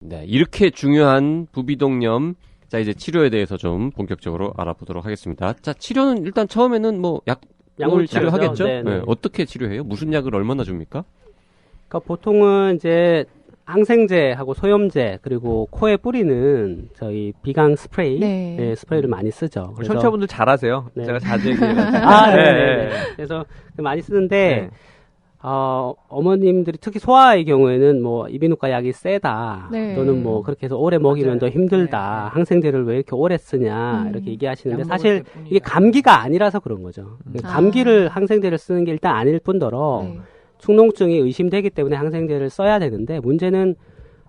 네, 이렇게 중요한 부비동염, 자 이제 치료에 대해서 좀 본격적으로 알아보도록 하겠습니다. 자, 치료는 일단 처음에는 뭐 약물 치료하겠죠? 네, 어떻게 치료해요? 무슨 약을 얼마나 줍니까? 그러니까 보통은 이제 항생제하고 소염제 그리고 코에 뿌리는 저희 비강 스프레이, 네, 스프레이를 많이 쓰죠. 그래서 청취자분들 잘하세요. 네. 제가 자주 얘기해가지고. 네. 그래서 많이 쓰는데. 어머님들이 특히 소아의 경우에는 뭐 이비인후과 약이 세다 또는 뭐 그렇게 해서 오래 먹이면 더 힘들다 항생제를 왜 이렇게 오래 쓰냐 이렇게 얘기하시는데 사실 이게 감기가 아니라서 그런 거죠. 감기를 항생제를 쓰는 게 일단 아닐 뿐더러 축농증이 의심되기 때문에 항생제를 써야 되는데 문제는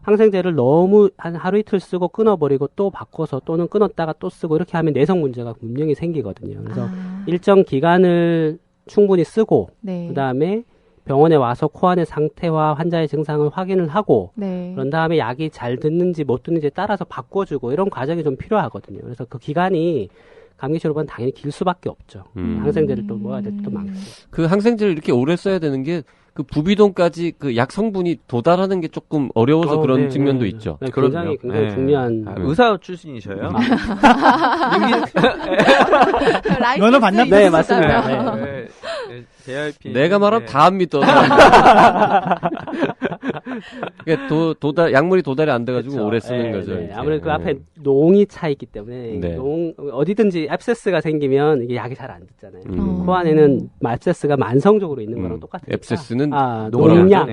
항생제를 너무 한 하루 이틀 쓰고 끊어버리고 또 바꿔서 또는 끊었다가 또 쓰고 이렇게 하면 내성 문제가 분명히 생기거든요. 그래서 일정 기간을 충분히 쓰고 그다음에 병원에 와서 코 안의 상태와 환자의 증상을 확인을 하고 그런 다음에 약이 잘 듣는지 못 듣는지에 따라서 바꿔주고 이런 과정이 좀 필요하거든요. 그래서 그 기간이 감기 치료보다는 당연히 길 수밖에 없죠. 항생제를 또 먹어야 될 때도 많고. 그 항생제를 이렇게 오래 써야 되는 게 그 부비동까지 그 약 성분이 도달하는 게 조금 어려워서 그런 측면도 있죠. 네, 굉장히 중요한. 의사 출신이셔요? 면허 받나? 네, 맞습니다. JRP. 내가 말하면 다 안 믿어. 그러니까 약물이 도달이 안 돼가지고 그쵸. 오래 쓰는 거죠. 아무래도 그 앞에 농이 차 있기 때문에 어디든지 앱세스가 생기면 이게 약이 잘 안 듣잖아요. 코 안에는 앱세스가 만성적으로 있는 거랑 똑같아요. 앱세스는 농약,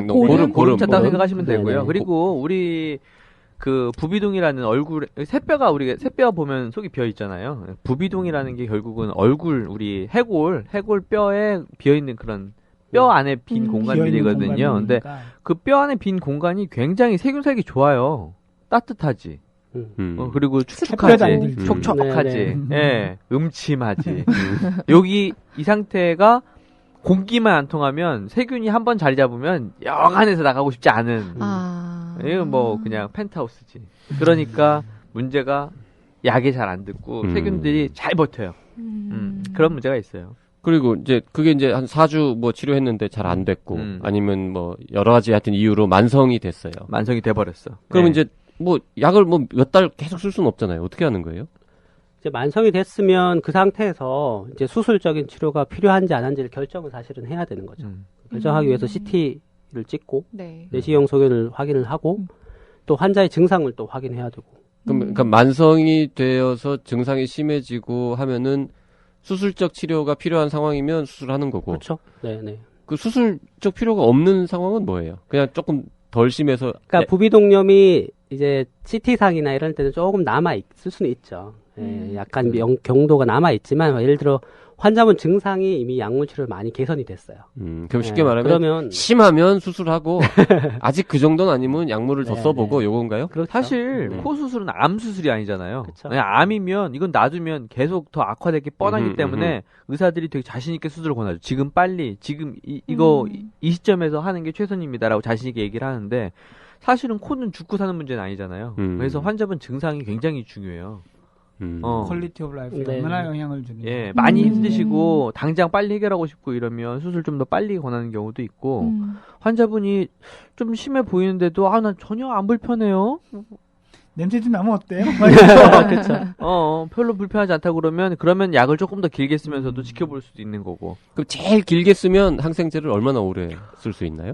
고름 쳤다고 생각하시면 되고요. 그리고 우리 그 부비동이라는 얼굴 새뼈가 보면 속이 비어 있잖아요. 부비동이라는 게 결국은 얼굴 우리 해골 뼈에 비어 있는 그런 뼈 안에 빈 공간들이거든요. 근데 그 뼈 안에 빈 공간이 굉장히 세균 살기 좋아요. 따뜻하지. 그리고 축축하지. 촉촉하지. 예. 음침하지. 여기 이 상태가 공기만 안 통하면 세균이 한번 자리 잡으면 영 안에서 나가고 싶지 않은. 이건 뭐 그냥 펜트하우스지. 그러니까 문제가 약이 잘 안 듣고 세균들이 잘 버텨요. 그런 문제가 있어요. 그리고 그게 한 4주 뭐 치료했는데 잘 안 됐고 아니면 뭐 여러 가지 하여튼 이유로 만성이 됐어요. 만성이 돼버렸어. 그러면 이제 뭐 약을 뭐 몇 달 계속 쓸 수는 없잖아요. 어떻게 하는 거예요? 이제 만성이 됐으면 그 상태에서 이제 수술적인 치료가 필요한지 안 한지를 결정을 사실은 해야 되는 거죠. 결정하기 위해서 CT를 찍고 내시경 소견을 확인을 하고 또 환자의 증상을 또 확인해야 되고. 그러니까 만성이 되어서 증상이 심해지고 하면은 수술적 치료가 필요한 상황이면 수술하는 거고. 그렇죠. 네. 그 수술적 필요가 없는 상황은 뭐예요? 그냥 조금 덜 심해서. 그러니까 부비동염이 이제 CT상이나 이런 때는 조금 남아 있을 수는 있죠. 약간 경도가 남아 있지만 예를 들어 환자분 증상이 이미 약물 치료를 많이 개선이 됐어요. 그럼 쉽게 말하면 그러면 심하면 수술하고 아직 그 정도는 아니면 약물을 더 써보고 요건가요? 그렇죠. 사실 코 수술은 암 수술이 아니잖아요. 그냥 암이면 이건 놔두면 계속 더 악화될 게 뻔하기 때문에 의사들이 되게 자신 있게 수술을 권하죠. 지금 빨리 이거 이 시점에서 하는 게 최선입니다라고 자신 있게 얘기를 하는데 사실은 코는 죽고 사는 문제는 아니잖아요. 그래서 환자분 증상이 굉장히 중요해요. 퀄리티 오브 라이프에 얼마나 영향을 주는지. 예, 많이 힘드시고 당장 빨리 해결하고 싶고 이러면 수술 좀 더 빨리 권하는 경우도 있고 환자분이 좀 심해 보이는데도 난 전혀 안 불편해요. 냄새 좀 나면 어때요? 그렇죠. 별로 불편하지 않다 그러면 약을 조금 더 길게 쓰면서도 지켜볼 수도 있는 거고. 그럼 제일 길게 쓰면 항생제를 얼마나 오래 쓸 쓸 수 있나요?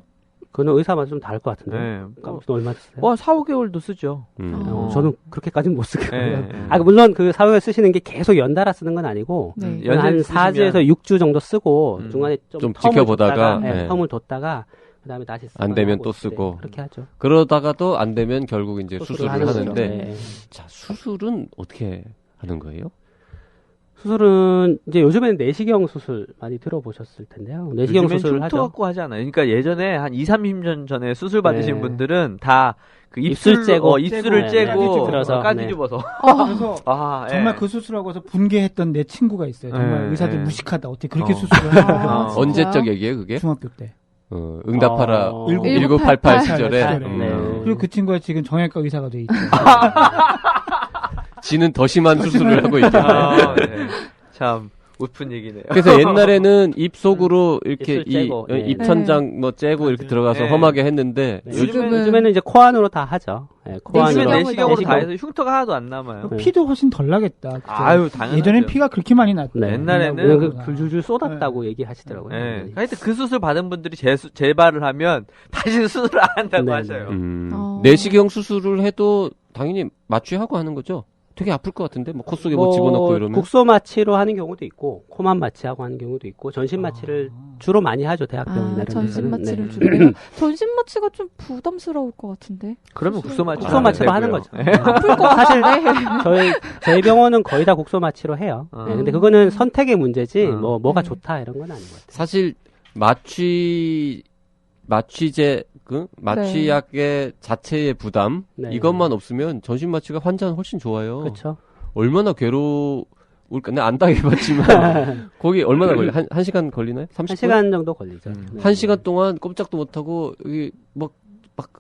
그거는 의사마다 좀 다를 것 같은데. 얼마 쓰세요? 4-5개월도 쓰죠. 저는 그렇게까지는 못 쓰겠어요. 물론 그 4-5개월 쓰시는 게 계속 연달아 쓰는 건 아니고, 한 4주에서 6주 정도 쓰고, 중간에 좀 지켜보다가, 텀을 뒀다가, 그 다음에 다시 쓰고. 안 되면 또 쓰고. 그렇게 하죠. 그러다가도 안 되면 결국 이제 수술을 하는데, 네. 자, 수술은 어떻게 하는 거예요? 수술은 이제 요즘에는 내시경 수술 많이 들어보셨을 텐데요. 내시경 수술을 하죠. 갖고 하지 않아요. 그러니까 예전에 한 2-30년 전에 수술 받으신 분들은 다 그 입술 째고 입술을 째고 들어서 까뒤집어서. 그래서 정말 그 수술하고서 분개했던 내 친구가 있어요. 정말 의사들 무식하다. 어떻게 그렇게 수술을 하냐. 언제적 얘기예요, 그게? 중학교 때. 응답하라 1988 시절에. 그리고 그 친구가 지금 정형외과 의사가 돼 있죠. 지는 더 심한 수술을 하고 있겠네요. 참 웃픈 얘기네요. 그래서 옛날에는 입 속으로 이렇게 네. 입천장 뭐 째고 이렇게 들어가서 험하게 했는데 요즘에는 이제 코 안으로 다 하죠. 네, 코 안으로 내시경으로 다 해서 흉터가 하나도 안 남아요. 피도 훨씬 덜 나겠다. 그죠? 아유, 당연하죠. 예전엔 피가 그렇게 많이 났다. 네. 옛날에는 그 줄줄 쏟았다고 얘기하시더라고요. 네. 하여튼 그 수술 받은 분들이 재발을 하면 다시 수술을 안 한다고 네. 하셔요. 내시경 수술을 해도 당연히 마취하고 하는 거죠? 되게 아플 것 같은데 뭐 코 속에 뭐 집어넣고 이러면 국소 마취로 하는 경우도 있고 코만 마취하고 하는 경우도 있고 전신 마취를 주로 많이 하죠 대학병원이나 이런 전신 데서는. 마취를 주로 해요? 전신 마취가 좀 부담스러울 것 같은데. 그러면 국소 마취로 하는 거죠. 아플 것 사실 같은데. 저희 병원은 거의 다 국소 마취로 해요. 네, 근데 그거는 선택의 문제지 뭐가 좋다 이런 건 아닌 것 같아요. 사실 마취제 마취약의 자체의 부담 이것만 없으면 전신 마취가 환자는 훨씬 좋아요. 그렇죠. 얼마나 괴로울까? 내가 안 당해봤지만 거기 얼마나 걸려? 한 시간 걸리나요? 30분? 1시간 정도 걸리죠. 네. 1시간 동안 꼼짝도 못하고 여기 막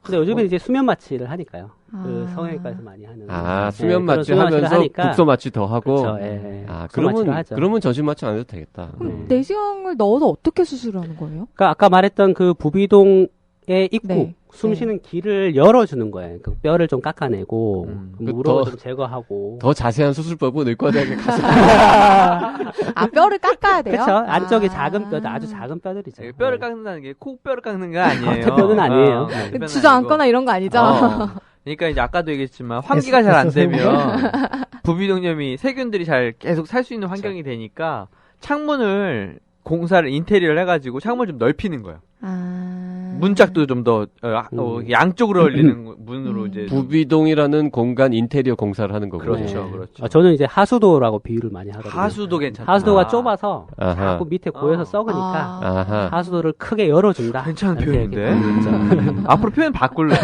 근데 요즘에 이제 수면 마취를 하니까요. 그 성형외과에서 많이 하는. 수면 마취 하면서 국소 마취 더 하고. 그렇죠. 예. 그러면 전신 마취 안 해도 되겠다. 그럼 내시경을 넣어서 어떻게 수술하는 거예요? 그러니까 아까 말했던 그 부비동의 입구, 네. 숨 쉬는 길을 열어주는 거예요. 그 뼈를 좀 깎아내고 물을 좀 제거하고. 더 자세한 수술법은 의과대학에 가서. 뼈를 깎아야 돼요? 그렇죠. 안쪽에 작은 뼈들, 아주 작은 뼈들이죠. 뼈를 깎는다는 게 코뼈를 깎는 거 아니에요. 뼈는 아니에요. 주저앉거나 이런 거 아니죠? 그러니까 이제 아까도 얘기했지만 환기가 잘 안 되면 부비동염이 세균들이 잘 계속 살 수 있는 환경이 되니까 창문을 인테리어를 해가지고 창문을 좀 넓히는 거예요. 문짝도 좀 더 양쪽으로 열리는 문으로 이제 부비동이라는 공간 인테리어 공사를 하는 거고요. 그렇죠, 그렇죠. 저는 이제 하수도라고 비유를 많이 하거든요. 하수도 괜찮다. 하수도가 좁아서 자꾸 밑에 고여서 썩으니까 하수도를 크게 열어준다. 괜찮은 표현인데. 앞으로 표현 바꿀래.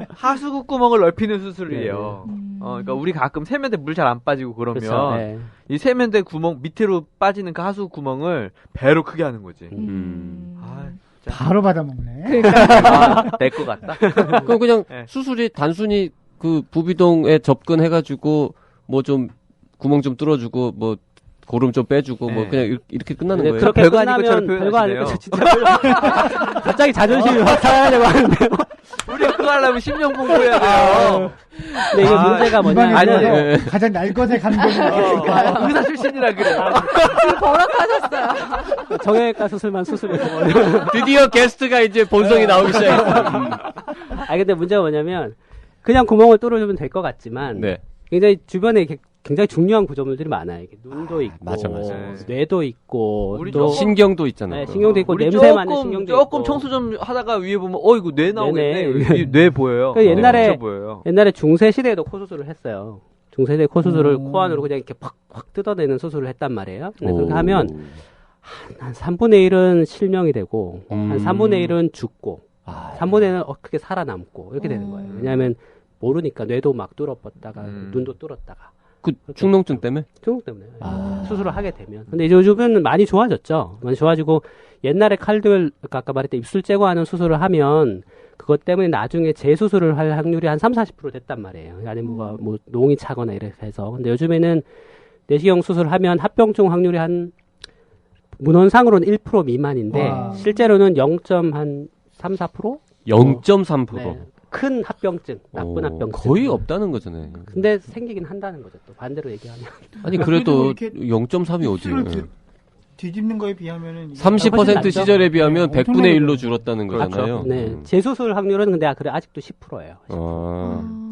하수구 구멍을 넓히는 수술이에요. 그러니까 우리 가끔 세면대 물 잘 안 빠지고 그러면 그렇죠. 이 세면대 구멍 밑으로 빠지는 그 하수구 구멍을 배로 크게 하는 거지. 바로 받아먹네. 그러니까. 내 거 같다. 그럼 그냥 수술이 단순히 그 부비동에 접근해가지고 뭐 좀 구멍 좀 뚫어주고 뭐 고름 좀 빼주고 뭐 그냥 이렇게 끝나는 거예요. 그렇게 별거 끝나면 별거 아니고 진짜 갑자기 자존심이 확 상하려고 하는데요. 우리가 그거 하려면 10년 공부해야 돼요. 근데 이게 문제가 뭐냐면 가장 날 것에 감정이 의사 출신이라 그래. 버럭하셨어요. 정형외과 수술만 수술해서 드디어 게스트가 이제 본성이 나오기 시작했어요. 근데 문제가 뭐냐면 그냥 구멍을 뚫어주면 될 것 같지만 굉장히 주변에 굉장히 중요한 구조물들이 많아요. 이렇게 눈도 있고, 맞아. 뇌도 있고, 또 신경도 있잖아요. 네, 신경도 있고, 냄새 맡는 신경도 있고. 조금 청소 좀 하다가 위에 보면, 이거 뇌 나오겠네. 뇌 보여요. 옛날에 중세 시대에도 코 수술을 했어요. 중세대 코 수술을 코 안으로 그냥 이렇게 확 뜯어내는 수술을 했단 말이에요. 근데 그렇게 하면 한 3분의 1은 실명이 되고, 한 3분의 1은 죽고, 3분의 1은 크게 살아남고, 이렇게 되는 거예요. 왜냐하면 모르니까 뇌도 막 뚫어봤다가, 눈도 뚫었다가. 그 축농증 때문에? 축농 때문에. 수술을 하게 되면. 근데 이제 요즘은 많이 좋아졌죠. 많이 좋아지고 옛날에 칼들 아까 말했던 입술 제거하는 수술을 하면 그것 때문에 나중에 재수술을 할 확률이 한 30-40% 됐단 말이에요. 안에 뭐가 뭐 농이 차거나 이렇게 해서. 근데 요즘에는 내시경 수술을 하면 합병증 확률이 한 문헌상으로는 1% 미만인데 실제로는 0.3-4%? 0.3%. 네. 큰 합병증, 나쁜 합병증. 거의 없다는 거잖아요. 근데 생기긴 한다는 거죠. 또 반대로 얘기하면. 아니 그래도 0.3이 어디예요? 뒤집는 거에 비하면은 30% 시절에 비하면 100분의 1로 줄었다는 거잖아요. 네. 재수술 확률은 근데 아직도 10%예요.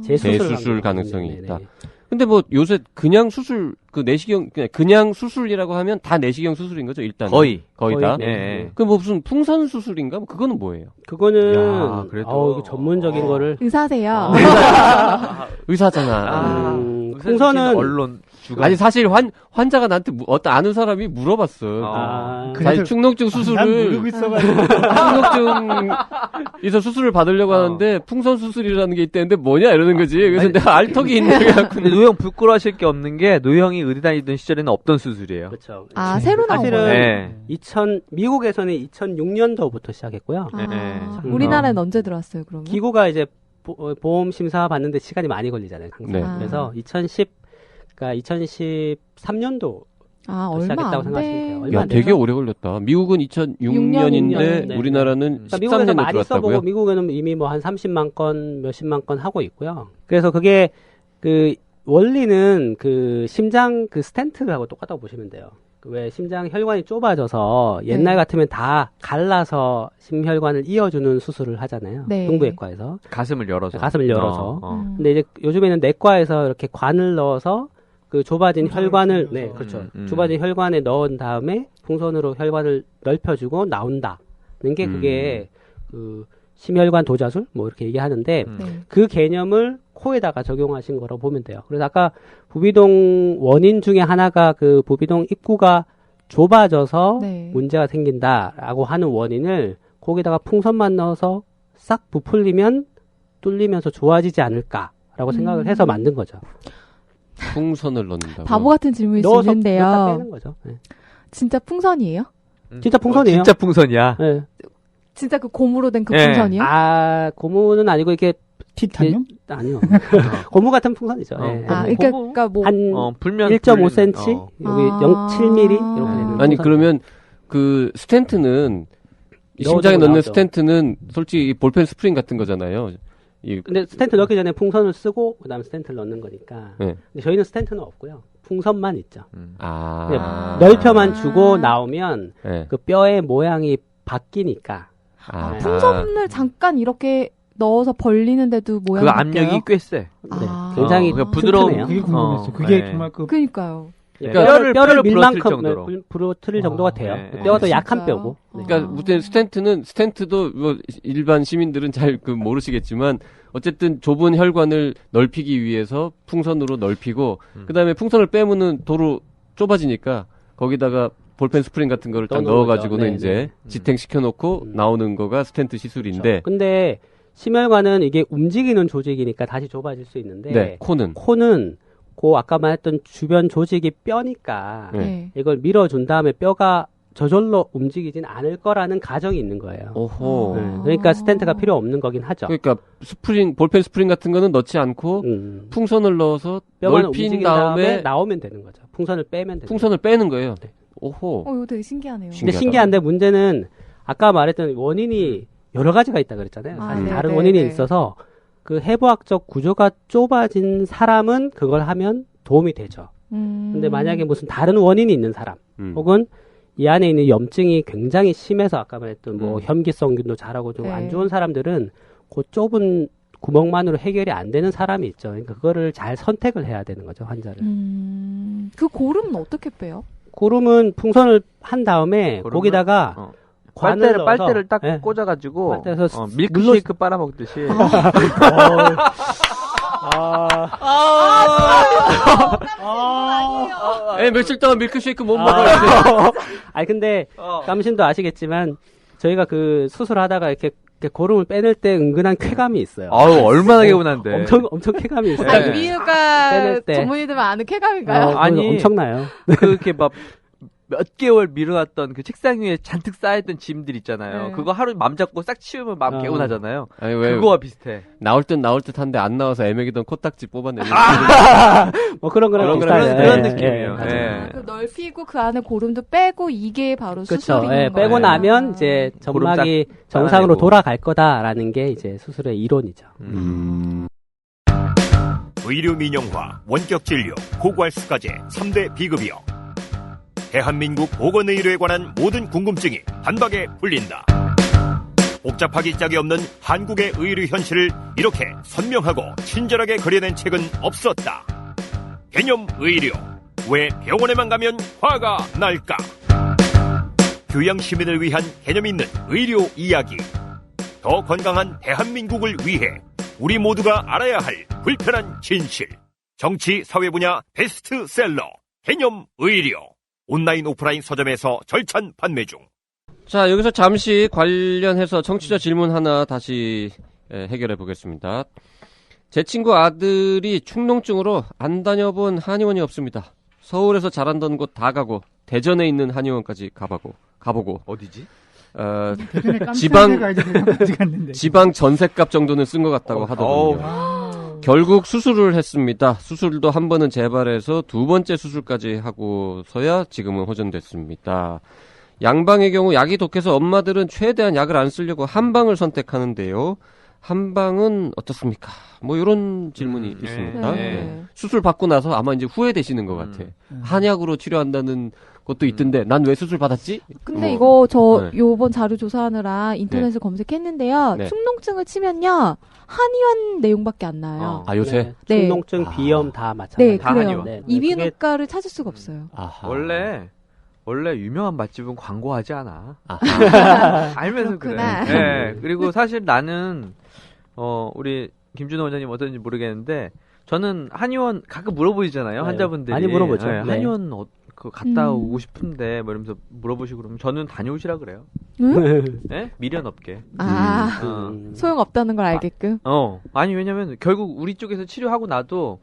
재수술 가능성이 있다. 근데 뭐 요새 그냥 수술 그냥 수술이라고 하면 다 내시경 수술인 거죠, 일단. 거의 다. 네. 그 뭐 무슨 풍선 수술인가? 그거는 뭐예요? 그거는 그래도 전문적인 거를 의사세요. 의사잖아. 풍선은 언론 주간. 아니 사실 환자가 나한테 어떤 아는 사람이 물어봤어. 자기 축농증 수술을 모르고 있어가지고 축농증에서 수술을 받으려고 하는데 풍선 수술이라는 게 있다는데 뭐냐 이러는 거지. 그래서 내가 알턱이 있는 게 갖고. 근데 노형 부끄러워하실 게 없는 게 노형이 의대 다니던 시절에는 없던 수술이에요. 그렇죠. 새로 나온 거예요. 네. 미국에서는 2006년도부터 시작했고요. 우리나라는 언제 들어왔어요, 그러면? 기구가 이제 보험 심사 받는데 시간이 많이 걸리잖아요, 항상. 그래서 2013년도 시작했다고 생각하시면 돼요. 얼마 야, 안 되게 되죠? 오래 걸렸다. 미국은 2006년인데 네. 우리나라는 그러니까 13년에 미국에서 많이 들어왔다고요? 써보고 미국에는 이미 뭐 한 30만 건, 몇십만 건 하고 있고요. 그래서 그게 그 원리는 그 심장 그 스텐트하고 똑같다고 보시면 돼요. 왜 심장 혈관이 좁아져서 옛날 같으면 다 갈라서 심혈관을 이어주는 수술을 하잖아요. 네. 흉부외과에서. 가슴을 열어서. 가슴을 열어서. 어. 근데 이제 요즘에는 내과에서 이렇게 관을 넣어서 그 좁아진 혈관을, 네, 그렇죠. 좁아진 혈관에 넣은 다음에 풍선으로 혈관을 넓혀주고 나온다는 게 그게 그 심혈관 도자술 뭐 이렇게 얘기하는데 그 개념을 코에다가 적용하신 거라고 보면 돼요. 그래서 아까 부비동 원인 중에 하나가 그 부비동 입구가 좁아져서 문제가 생긴다라고 하는 원인을 거기다가 풍선만 넣어서 싹 부풀리면 뚫리면서 좋아지지 않을까라고 생각을 해서 만든 거죠. 풍선을 넣는다고. 바보 같은 질문일 수 넣어서 있는데요. 빼는 거죠. 네. 진짜 풍선이에요? 진짜 풍선이에요. 진짜 풍선이야. 네. 진짜 그 고무로 된 그 네. 풍선이요? 아, 고무는 아니고 이게 티타늄? 아니요. 고무 같은 풍선이죠. 예. 그러니까 뭐 한 불면 1.5cm, 여기 0.7mm 이렇게 되는. 아니 그러면 그 스텐트는 이 심장에 넣는 나오죠. 스텐트는 솔직히 볼펜 스프링 같은 거잖아요. 근데 스텐트 넣기 전에 풍선을 쓰고 그다음 스텐트를 넣는 거니까. 네. 근데 저희는 스텐트는 없고요. 풍선만 있죠. 아. 넓혀만 주고 나오면 네. 그 뼈의 모양이 바뀌니까. 아. 풍선을 잠깐 이렇게 넣어서 벌리는데도 모양이 그 압력이 바뀌어요? 꽤 세. 네. 굉장히 그러니까 부드러운 튼튼해요. 그게 궁금했어. 그게 네. 정말 그 그러니까요. 뼈를 뼈를 밀 부러뜨릴 만큼 정도로. 부러뜨릴 정도가 돼요. 네. 뼈도 아, 약한 진짜요? 뼈고. 네. 그러니까 무튼 스텐트도 뭐 일반 시민들은 잘 그 모르시겠지만 어쨌든 좁은 혈관을 넓히기 위해서 풍선으로 넓히고 그다음에 풍선을 빼면은 도로 좁아지니까 거기다가 볼펜 스프링 같은 거를 딱 넣어놓은 넣어가지고는 거죠. 이제 네네. 지탱시켜 놓고 나오는 거가 스텐트 시술인데 그렇죠. 근데 심혈관은 이게 움직이는 조직이니까 다시 좁아질 수 있는데 네, 코는 그 아까 말했던 주변 조직이 뼈니까 네. 이걸 밀어준 다음에 뼈가 저절로 움직이진 않을 거라는 가정이 있는 거예요. 오호. 네, 그러니까 스텐트가 필요 없는 거긴 하죠. 그러니까 볼펜 스프링 같은 거는 넣지 않고 풍선을 넣어서 뼈가 넓힌 움직인 다음에 나오면 되는 거죠. 풍선을 빼면 되는 풍선을 빼는 거예요. 네. 오호. 이거 되게 신기하네요. 근데 신기한데 문제는 아까 말했던 원인이 여러 가지가 있다 그랬잖아요. 사실 다른 원인이 있어서 그 해부학적 구조가 좁아진 사람은 그걸 하면 도움이 되죠. 근데 만약에 무슨 다른 원인이 있는 사람 혹은 이 안에 있는 염증이 굉장히 심해서 아까 말했던 뭐 현기성균도 잘하고 좀 안 좋은 사람들은 그 좁은 구멍만으로 해결이 안 되는 사람이 있죠. 그러니까 그거를 잘 선택을 해야 되는 거죠, 환자를. 그 고름은 어떻게 빼요? 고름은 풍선을 한 다음에 거기다가 빨대를 딱 꽂아가지고 밀크쉐이크 빨아먹듯이. 며칠 동안 밀크쉐이크 못 먹어요. 아니 근데 깜신도 아시겠지만 저희가 그 수술하다가 이렇게 고름을 빼낼 때 은근한 쾌감이 있어요. 아우 얼마나 개운한데. 엄청 쾌감이 있어요. 아니, 미흡가 전문의들만 아는 쾌감인가요? 아니 엄청나요. 그렇게 막 몇 개월 미뤄놨던 그 책상 위에 잔뜩 쌓여있던 짐들 있잖아요. 그거 하루 맘 잡고 싹 치우면 마음 개운하잖아요. 아니, 왜 그거와 비슷해. 나올 듯 한데 안 나와서 애매기던 코딱지 뽑아내는 뭐 그런 느낌이에요. 그 넓히고 그 안에 고름도 빼고 이게 바로 수술인 그렇죠. 거예요. 빼고 나면 이제 점막이 정상으로 돌아갈 거다라는 게 이제 수술의 이론이죠. 의료 민영화, 원격 진료, 고괄수가제 3대 비급여. 대한민국 보건의료에 관한 모든 궁금증이 한 방에 풀린다. 복잡하기 짝이 없는 한국의 의료 현실을 이렇게 선명하고 친절하게 그려낸 책은 없었다. 개념 의료. 왜 병원에만 가면 화가 날까? 교양 시민을 위한 개념 있는 의료 이야기. 더 건강한 대한민국을 위해 우리 모두가 알아야 할 불편한 진실. 정치 사회 분야 베스트셀러 개념 의료. 온라인 오프라인 서점에서 절찬 판매 중. 자, 여기서 잠시 관련해서 청취자 질문 하나 다시 해결해 보겠습니다. 제 친구 아들이 축농증으로 안 다녀본 한의원이 없습니다. 서울에서 잘한던 곳 다 가고 대전에 있는 한의원까지 가보고 어디지? 지방 전셋값 정도는 쓴 것 같다고 하더군요. 결국 수술을 했습니다. 수술도 한 번은 재발해서 두 번째 수술까지 하고서야 지금은 호전됐습니다. 양방의 경우 약이 독해서 엄마들은 최대한 약을 안 쓰려고 한방을 선택하는데요. 한방은 어떻습니까? 뭐 이런 질문이 있습니다. 네. 수술 받고 나서 아마 이제 후회되시는 것 같아. 한약으로 치료한다는 것도 있던데 난 왜 수술 받았지? 근데 이거 저 요번 자료 조사하느라 인터넷을 검색했는데요. 축농증을 치면요. 한의원 내용밖에 안 나와요. 아 요새? 네. 축농증, 비염 다 마찬가지. 네, 그래요. 이비인후과를 찾을 수가 없어요. 원래 유명한 맛집은 광고하지 않아. 알면서 그래. 네. 그리고 사실 나는 우리 김준호 원장님 어떤지 모르겠는데 저는 한의원 가끔 물어보시잖아요. 네. 환자분들이 많이 물어보죠. 네. 한의원 갔다 오고 싶은데 뭐 이러면서 물어보시고 그러면 저는 다녀오시라 그래요. 네? 미련 없게. 소용 없다는 걸 알게끔. 아니 왜냐면 결국 우리 쪽에서 치료하고 나도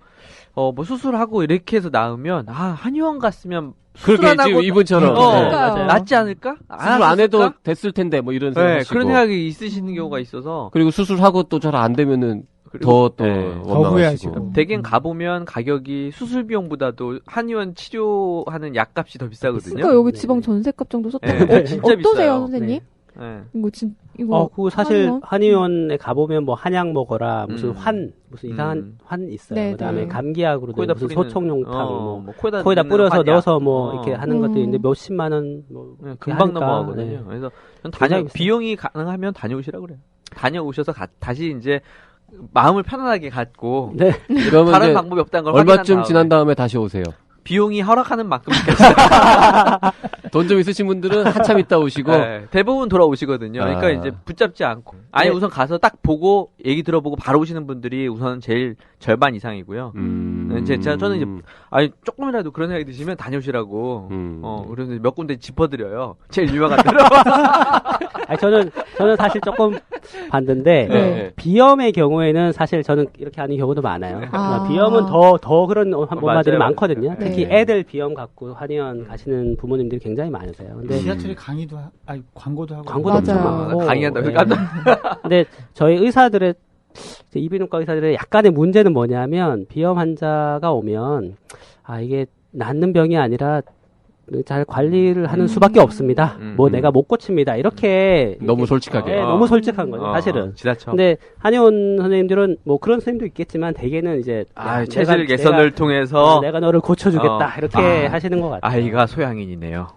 뭐 수술하고 이렇게 해서 나으면 한의원 갔으면 그렇게 지금 이분처럼 낫지 않을까? 수술 안 해도 됐을 텐데 뭐 이런 생각. 그런 생각이 있으시는 경우가 있어서. 그리고 수술하고 또 잘 안 되면은 더 원망하시고. 대개는 가보면 가격이 수술 비용보다도 한의원 치료하는 약값이 더 비싸거든요. 그러니까 여기 지방 전세값 정도 썼다고. 진짜 어떠세요, 비싸요. 선생님? 네. 이거 그거 사실 한의원에 가보면 뭐 한약 먹어라 무슨 무슨 이상한 환 있어요. 네, 그다음에 감기약으로 코에다 무슨 뿌리는, 소총용탕 뭐 코에다 뿌려서 환약. 넣어서 뭐 이렇게 하는 것도 있는데 몇십만 원 뭐 금방 넘어가거든요. 그래서 비용이 가능하면 다녀오시라 그래요. 다녀오셔서 다시 이제 마음을 편안하게 갖고 다른 방법이 없다는 걸 얼마쯤 지난 다음에 다시 오세요. 비용이 허락하는 만큼 있겠어요. 돈 좀 있으신 분들은 한참 있다 오시고 대부분 돌아오시거든요. 그러니까 이제 붙잡지 않고 우선 가서 딱 보고 얘기 들어보고 바로 오시는 분들이 우선 제일 절반 이상이고요. 저는 이제 조금이라도 그런 생각이 드시면 다녀오시라고 그래서 몇 군데 짚어드려요. 제일 유명한 데로. 저는 사실 조금 봤는데 비염의 경우에는 사실 저는 이렇게 하는 경우도 많아요. 비염은 더 그런 엄마들이 많거든요. 특히 애들 비염 갖고 한의원 가시는 부모님들이 굉장히 많으세요. 근데 지하철에 광고도 하고. 광고도 엄청 많고. 강의한다고 근데 저희 의사들의 이비인후과 의사들의 약간의 문제는 뭐냐면 비염 환자가 오면 이게 낫는 병이 아니라 잘 관리를 하는 수밖에 없습니다. 내가 못 고칩니다. 이렇게 너무 솔직하게. 너무 솔직한 거죠. 사실은. 지나쳐. 근데 한의원 선생님들은 뭐 그런 선생님도 있겠지만 대개는 이제 체질 개선을 통해서 내가 너를 고쳐주겠다 이렇게 하시는 것 같아요. 아이가 소양인이네요.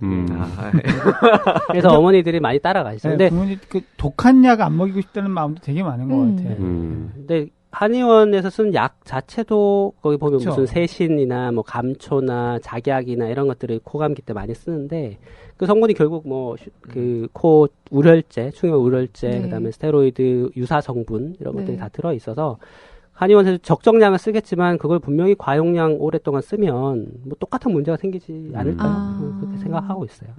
그래서 어머니들이 많이 따라가시죠. 근데 부모님 독한 약 안 먹이고 싶다는 마음도 되게 많은 것 같아요. 근데 한의원에서 쓰는 약 자체도 거기 보면 무슨 세신이나 뭐 감초나 작약이나 이런 것들을 코감기 때 많이 쓰는데 그 성분이 결국 뭐 그 코 우렬제, 충혈 우렬제, 그다음에 스테로이드 유사 성분 이런 것들이 다 들어 있어서 한의원에서 적정량을 쓰겠지만 그걸 분명히 과용량 오랫동안 쓰면 뭐 똑같은 문제가 생기지 않을까요? 그렇게 생각하고 있어요.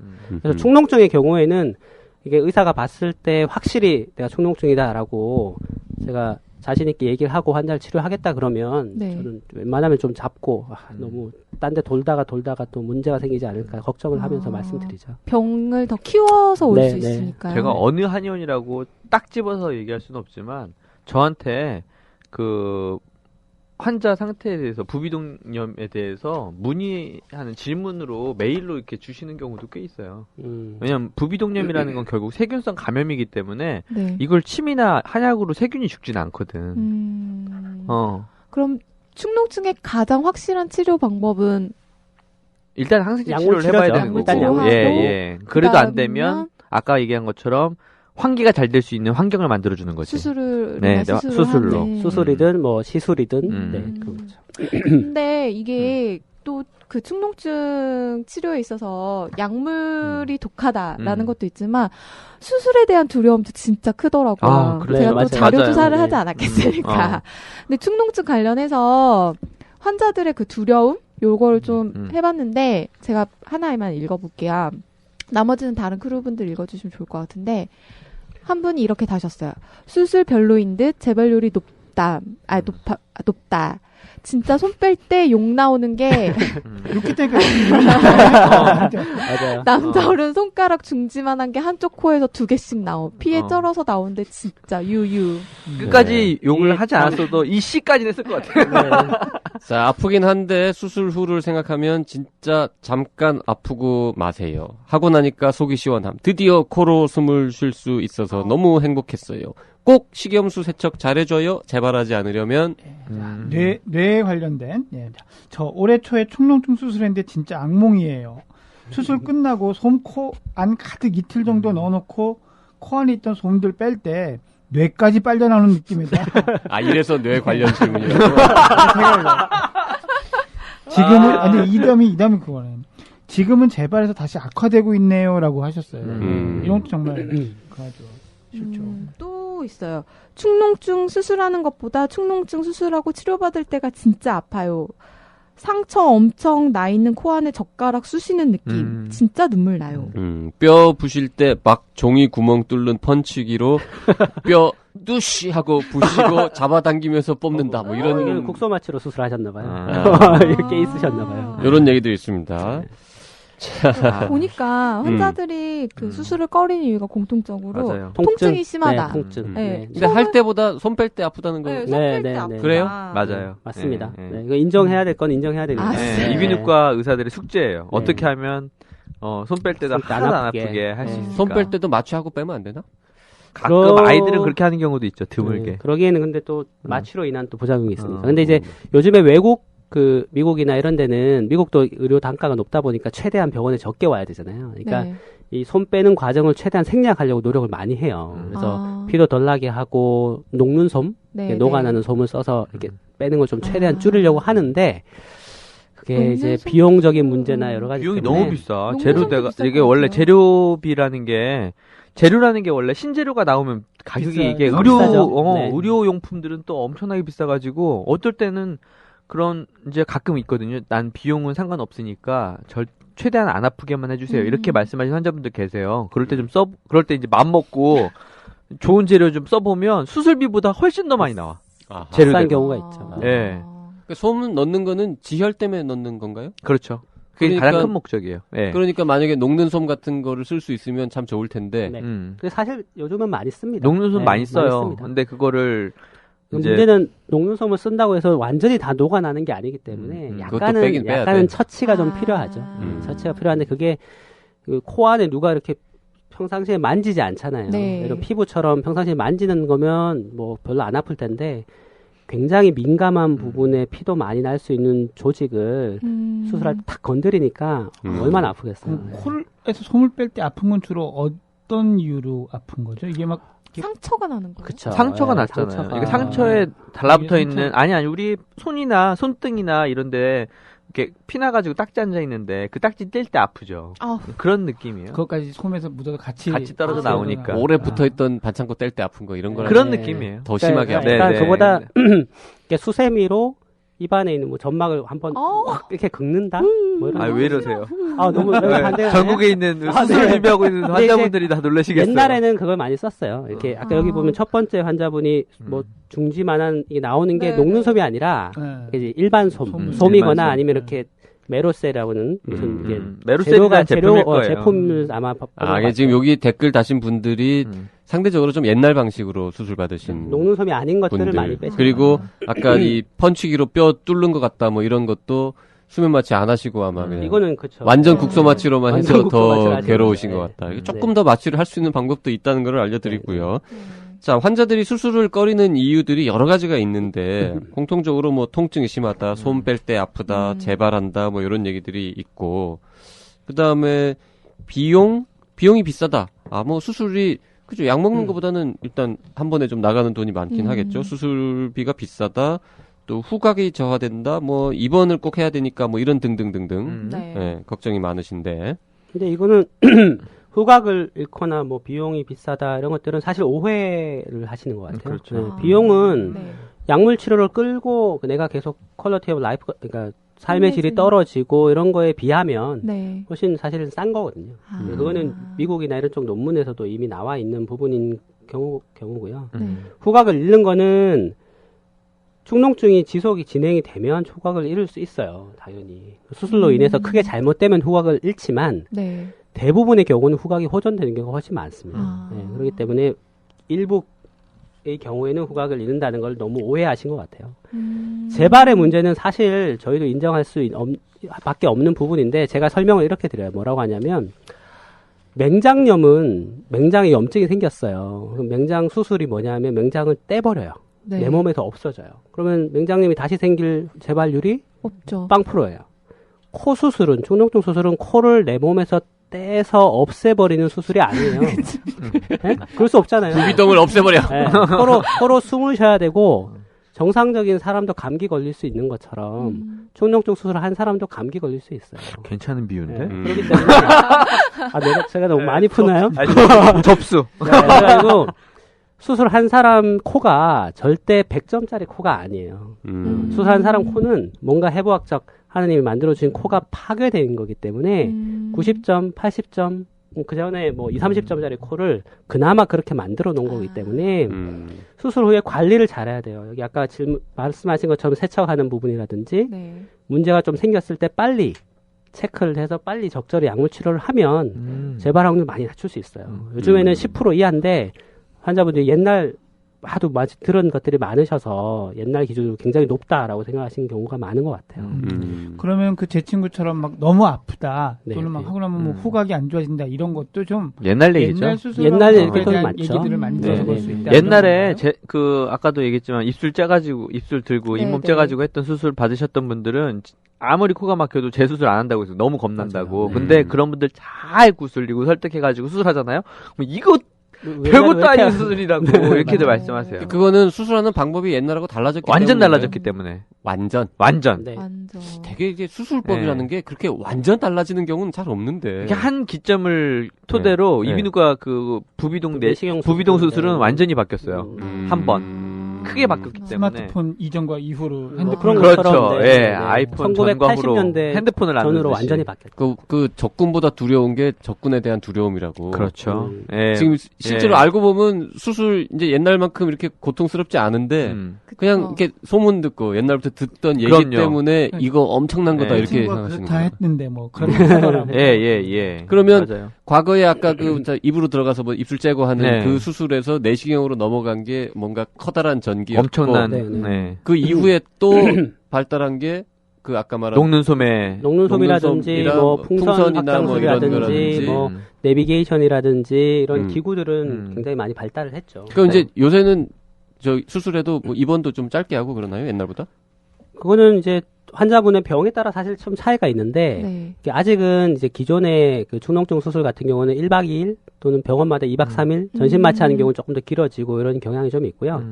그래서 축농증의 경우에는 이게 의사가 봤을 때 확실히 내가 축농증이다라고 제가 자신 있게 얘기를 하고 환자를 치료하겠다 그러면 저는 웬만하면 좀 잡고 너무 딴 데 돌다가 또 문제가 생기지 않을까 걱정을 하면서 말씀드리죠. 병을 더 키워서 올 수 있으니까요. 제가 어느 한의원이라고 딱 집어서 얘기할 수는 없지만 저한테 그 환자 상태에 대해서 부비동염에 대해서 문의하는 질문으로 메일로 이렇게 주시는 경우도 꽤 있어요. 왜냐하면 부비동염이라는 건 결국 세균성 감염이기 때문에 이걸 침이나 한약으로 세균이 죽지는 않거든. 그럼 축농증의 가장 확실한 치료 방법은 일단 항생제 치료를 해봐야 되는 거고. 그래도 안 되면 아까 얘기한 것처럼 환기가 잘 될 수 있는 환경을 만들어주는 거지. 수술로. 수술이든 뭐 시술이든. 그렇죠. 근데 이게 또 그 축농증 치료에 있어서 약물이 독하다라는 것도 있지만 수술에 대한 두려움도 진짜 크더라고요. 제가 또 자료 조사를 하지 않았겠습니까? 근데 축농증 관련해서 환자들의 그 두려움 요거를 좀 해봤는데 제가 하나에만 읽어볼게요. 나머지는 다른 크루분들 읽어주시면 좋을 것 같은데 한 분이 이렇게 다셨어요. 수술 별로인 듯 재발률이 높다. 진짜 손 뺄 때 욕 나오는 게 이렇게 되니까 맞아요. 남자어른 손가락 중지만한 게 한쪽 코에서 2개씩 나오. 피에 쩔어서 나오는데 진짜 유유. 끝까지 욕을 하지 않았어도 이 씨까지는 했을 것 같아요. 자, 아프긴 한데 수술 후를 생각하면 진짜 잠깐 아프고 마세요. 하고 나니까 속이 시원함. 드디어 코로 숨을 쉴 수 있어서 너무 행복했어요. 꼭 식염수 세척 잘해줘요. 재발하지 않으려면. 뇌에 관련된. 예. 저 올해 초에 축농증 수술했는데 진짜 악몽이에요. 수술 끝나고 솜 코 안 가득 이틀 정도 넣어놓고 코 안에 있던 솜들 뺄 때 뇌까지 빨려 나오는 느낌이다. 아, 이래서 뇌 관련 질문이라고? 지금은, 아니, 이담이 그거네. 지금은 재발해서 다시 악화되고 있네요라고 하셨어요. 이런 것도 정말 그하죠. 싫죠. 또 있어요. 축농증 수술하는 것보다 축농증 수술하고 치료받을 때가 진짜 아파요. 상처 엄청 나 있는 코 안에 젓가락 쑤시는 느낌. 진짜 눈물 나요. 뼈 부실 때 막 종이 구멍 뚫는 펀치기로 뼈 뚜시 하고 부시고 잡아당기면서 뽑는다. 뭐 이런 국소마취로 수술하셨나봐요. 이렇게 있으셨나봐요. 이런 얘기도 있습니다. 보니까 환자들이 그 수술을 꺼리는 이유가 공통적으로 맞아요. 통증이 심하다. 네, 통증. 네. 근데 할 때보다 손 뺄 때 아프다는 거. 네, 손 뺄 때 아프다. 그래요? 맞아요. 맞습니다. 네, 네, 이거 인정해야 될 건 인정해야 됩니다. 네, 이비인후과 의사들의 숙제예요. 어떻게 하면 손 뺄 때도 하나도 안 아프게 할 수 있을까. 손 뺄 때도 마취하고 빼면 안 되나? 가끔 아이들은 그렇게 하는 경우도 있죠. 드물게. 네, 그러기에는 근데 또 마취로 인한 또 부작용이 있으니까. 근데 이제 요즘에 외국 미국이나 이런 데는 미국도 의료 단가가 높다 보니까 최대한 병원에 적게 와야 되잖아요. 그러니까 이 손 빼는 과정을 최대한 생략하려고 노력을 많이 해요. 그래서 피도 덜 나게 하고 녹는 솜, 녹아나는 솜을 써서 이렇게 빼는 걸 좀 최대한 줄이려고 하는데 그게 이제 비용적인 문제나 여러 가지 비용이 때문에 너무 비싸. 재료대가 이게 원래 재료비라는 게 원래 신재료가 나오면 가격이 이게 의료용품들은 또 엄청나게 비싸가지고 어떨 때는 그런 이제 가끔 있거든요. 난 비용은 상관없으니까 최대한 안 아프게만 해주세요. 이렇게 말씀하시는 환자분들 계세요. 그럴 때 이제 맘 먹고 좋은 재료 좀 써보면 수술비보다 훨씬 더 많이 나와. 비싼 경우가 있죠. 예. 그러니까 솜 넣는 거는 지혈 때문에 넣는 건가요? 그렇죠. 그게 가장 큰 목적이에요. 네. 그러니까 만약에 녹는 솜 같은 거를 쓸 수 있으면 참 좋을 텐데. 네. 근데 사실 요즘은 많이 씁니다. 녹는 솜 많이 써요. 근데 그거를 문제는 녹는 솜을 쓴다고 해서 완전히 다 녹아나는 게 아니기 때문에 약간은 처치가 좀 필요하죠. 처치가 필요한데 그게 그 코 안에 누가 이렇게 평상시에 만지지 않잖아요. 이런 피부처럼 평상시에 만지는 거면 뭐 별로 안 아플 텐데 굉장히 민감한 부분에 피도 많이 날 수 있는 조직을 수술할 때 탁 건드리니까 얼마나 아프겠어요. 코에서 솜을 뺄 때 아픈 건 주로 어떤 이유로 아픈 거죠? 이게 막 상처가 나는 거예요. 그쵸. 상처가 났잖아요. 이게 상처에 달라붙어 있는 아니 우리 손이나 손등이나 이런데 이렇게 피 나가지고 딱지 앉아 있는데 그 딱지 뗄 때 아프죠. 그런 느낌이에요. 그것까지 솜에서 묻어서 같이 떨어져 나오니까 오래 붙어있던 반창고 뗄 때 아픈 거 이런 거랑 그런 느낌이에요. 더 심하게 아프죠. 그러니까 그보다 수세미로 입안에 있는 뭐 점막을 한번 확 이렇게 긁는다? 뭐 이런 왜 이러세요? 너무 전국에 있는 수술 준비하고 있는 환자분들이 다 놀라시겠어요. 옛날에는 그걸 많이 썼어요. 이렇게 아까 여기 보면 첫 번째 환자분이 뭐 중지만한 이게 나오는 게 녹는 솜이 아니라 이제 일반 솜이거나 아니면 이렇게 메로셀이라고는 무슨 이게 메로셀이나 제품을 아마 지금 여기 댓글 다신 분들이 상대적으로 좀 옛날 방식으로 수술 받으신 녹는 솜이 아닌 것들을 분들. 많이 빼죠. 그리고 아까 이 펀치기로 뼈 뚫는 것 같다 뭐 이런 것도 수면 마취 안 하시고 아마 그냥 이거는 그쵸. 완전 국소 마취로만 해서 더 괴로우신 것 것 같다. 조금 더 마취를 할 수 있는 방법도 있다는 걸 알려드리고요. 자, 환자들이 수술을 꺼리는 이유들이 여러 가지가 있는데 공통적으로 뭐 통증이 심하다, 손 뺄 때 아프다, 재발한다 뭐 이런 얘기들이 있고 그다음에 비용이 비싸다. 뭐 수술이 그죠. 약 먹는 것보다는 일단 한 번에 좀 나가는 돈이 많긴 하겠죠. 수술비가 비싸다. 또 후각이 저하된다. 뭐 입원을 꼭 해야 되니까 뭐 이런 등등등등. 걱정이 많으신데. 근데 이거는 후각을 잃거나 뭐 비용이 비싸다 이런 것들은 사실 오해를 하시는 것 같아요. 그렇죠. 비용은 약물 치료를 끌고 내가 계속 퀄리티 오브 라이프 그러니까 삶의 질이 떨어지고 이런 거에 비하면 훨씬 사실은 싼 거거든요. 그거는 미국이나 이런 쪽 논문에서도 이미 나와 있는 부분인 경우고요. 후각을 잃는 거는 축농증이 지속이 진행이 되면 후각을 잃을 수 있어요. 당연히. 수술로 인해서 크게 잘못되면 후각을 잃지만 네. 대부분의 경우는 후각이 호전되는 경우가 훨씬 많습니다. 네, 그렇기 때문에 일부의 경우에는 후각을 잃는다는 걸 너무 오해하신 것 같아요. 재발의 문제는 사실 저희도 인정할 수 밖에 없는 부분인데 제가 설명을 이렇게 드려요. 뭐라고 하냐면 맹장염은 맹장에 염증이 생겼어요. 그럼 맹장 수술이 뭐냐면 맹장을 떼버려요. 네. 내 몸에서 없어져요. 그러면 맹장염이 다시 생길 재발률이 없죠. 0%예요. 코 수술은 축농증 수술은 코를 내 몸에서 떼서 없애버리는 수술이 아니에요. 네? 그럴 수 없잖아요. 부비동을 없애버려. 네. 코로 숨을 쉬어야 되고 정상적인 사람도 감기 걸릴 수 있는 것처럼 축농증 수술을 한 사람도 감기 걸릴 수 있어요. 괜찮은 비유인데? 네. 그렇기 때문에 제가 너무 많이 푸나요? 접수. 네, 그래가지고 수술한 사람 코가 절대 100점짜리 코가 아니에요. 수술한 사람 코는 뭔가 해부학적 하느님이 만들어주신 코가 파괴된 거기 때문에 90점, 80점, 그 전에 뭐 20, 30점짜리 코를 그나마 그렇게 만들어 놓은 거기 때문에 수술 후에 관리를 잘해야 돼요. 여기 아까 말씀하신 것처럼 세척하는 부분이라든지 네. 문제가 좀 생겼을 때 빨리 체크를 해서 빨리 적절히 약물 치료를 하면 재발 확률 많이 낮출 수 있어요. 요즘에는 10% 이하인데 환자분들이 옛날 하도 들은 것들이 많으셔서 옛날 기준으로 굉장히 높다라고 생각하시는 경우가 많은 것 같아요. 그러면 그 제 친구처럼 막 너무 아프다 네, 또는 막 네. 하고 나면 뭐 후각이 안 좋아진다 이런 것도 좀 옛날 얘기죠. 옛날 수술 옛날 얘기들이 얘기도 많죠. 많이 네, 들어볼 네. 수 있다. 옛날에 아까도 얘기했지만 입술 째가지고 입술 들고 네, 잇몸 네. 째가지고 했던 수술 받으셨던 분들은 아무리 코가 막혀도 재수술 안 한다고 해서 너무 겁난다고. 맞아요. 근데 그런 분들 잘 구슬리고 설득해가지고 수술하잖아요. 그럼 이거 별것도 아닌 수술이라고 이렇게들 말씀하세요. 그거는 수술하는 방법이 옛날하고 달라졌기 완전 때문에. 달라졌기 때문에. 완전. 네. 완전. 되게 이게 수술법이라는 게 그렇게 완전 달라지는 경우는 잘 없는데. 이렇게 한 기점을 토대로 네. 이비인후과 그 부비동 수술은 네. 완전히 바뀌었어요. 한 번. 크게 바뀌었기 때문에. 스마트폰 이전과 이후로 그런 핸드폰 그렇죠. 것처럼, 예, 네. 아이폰 전광으로 1980년대 핸드폰을 안 전으로 넣듯이. 완전히 바뀌었죠. 그 적군보다 두려운 게 적군에 대한 두려움이라고. 그렇죠. 예. 지금 실제로 알고 보면 수술 이제 옛날만큼 이렇게 고통스럽지 않은데 그냥 이렇게 소문 듣고 옛날부터 듣던 얘기 그럼요. 때문에 이거 엄청난 거다 네. 이렇게 친구가 생각하시는 그렇다 거예요. 했는데 뭐 그런 거 하더라고요. 예. 그러면 맞아요. 과거에 아까 입으로 들어가서 뭐 입술 째고 하는 네. 그 수술에서 내시경으로 넘어간 게 뭔가 커다란 전기였고 엄청난 네, 네. 네. 그 이후에 또 발달한 게 그 아까 말한 녹는소매 녹는솜이라든지 뭐 풍선이나 뭐 이런 풍선이라든지 거라든지. 뭐 내비게이션이라든지 이런 기구들은 음. 굉장히 많이 발달을 했죠. 그럼 이제 요새는 저 수술에도 뭐 입원도 좀 짧게 하고 그러나요? 옛날보다? 그거는 이제 환자분의 병에 따라 사실 좀 차이가 있는데 네. 이게 아직은 이제 기존의 그 축농증 수술 같은 경우는 1박 2일 또는 병원마다 2박 3일 전신 마취하는 경우는 조금 더 길어지고 이런 경향이 좀 있고요.